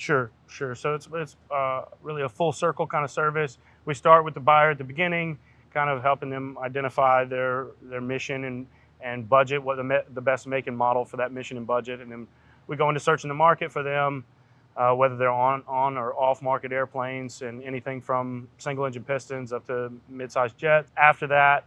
Sure, sure. So it's really a full circle kind of service. We start with the buyer at the beginning, kind of helping them identify their mission and budget, what the best make and model for that mission and budget, and then we go into searching the market for them, whether they're on or off market airplanes, and anything from single engine pistons up to mid-sized jets. After that,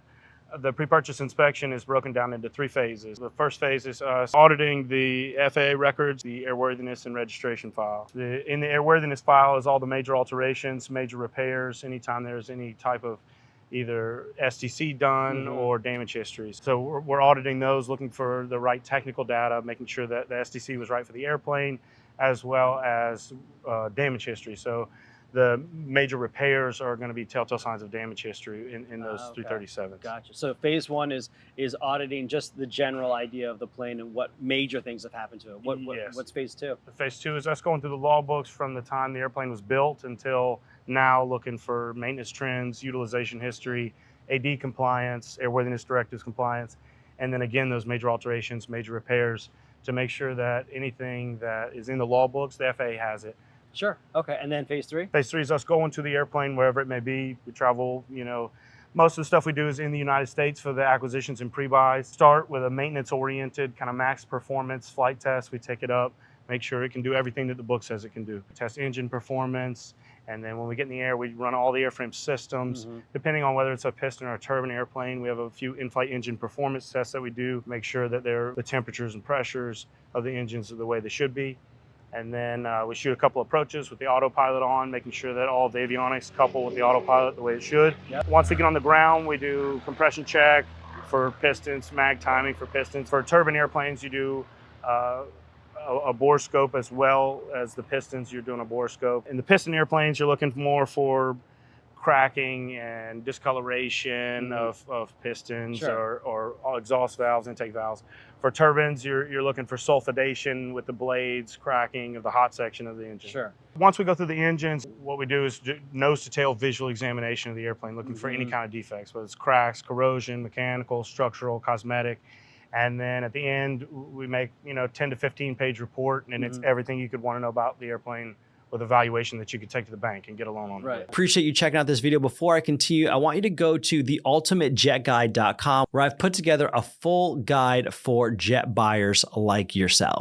the pre-purchase inspection is broken down into 3 phases. The first phase is us auditing the FAA records, the airworthiness and registration file. In the airworthiness file is all the major alterations, major repairs, anytime there's any type of either STC done or damage histories. So we're auditing those, looking for the right technical data, making sure that the STC was right for the airplane, as well as damage history. So the major repairs are going to be telltale signs of damage history in those 337s. Gotcha. So phase 1 is auditing just the general idea of the plane and what major things have happened to it. What's phase 2? Phase 2 is us going through the logbooks from the time the airplane was built until now, looking for maintenance trends, utilization history, AD compliance, airworthiness directives compliance, and then again those major alterations, major repairs, to make sure that anything that is in the logbooks, the FAA has it. Sure. Okay. And then phase 3? Phase 3 is us going to the airplane wherever it may be. We travel, most of the stuff we do is in the United States for the acquisitions and pre-buys. Start with a maintenance-oriented kind of max performance flight test. We take it up, make sure it can do everything that the book says it can do. Test engine performance, and then when we get in the air, we run all the airframe systems. Depending on whether it's a piston or a turbine airplane, we have a few in-flight engine performance tests that we do, make sure that the temperatures and pressures of the engines are the way they should be. And then we shoot a couple approaches with the autopilot on, making sure that all the avionics couple with the autopilot the way it should. Yep. Once we get on the ground, we do compression check for pistons, mag timing for pistons. For turbine airplanes, you do a bore scope as well as the pistons. You're doing a bore scope. In the piston airplanes, you're looking more for cracking and discoloration of pistons or exhaust valves, intake valves. For turbines, you're looking for sulfidation with the blades, cracking of the hot section of the engine. Sure. Once we go through the engines, what we do is nose to tail visual examination of the airplane, looking for any kind of defects, whether it's cracks, corrosion, mechanical, structural, cosmetic. And then at the end, we make 10 to 15 page report, and it's everything you could want to know about the airplane, with a valuation that you could take to the bank and get a loan on. Right. Appreciate you checking out this video. Before I continue, I want you to go to theultimatejetguide.com, where I've put together a full guide for jet buyers like yourself.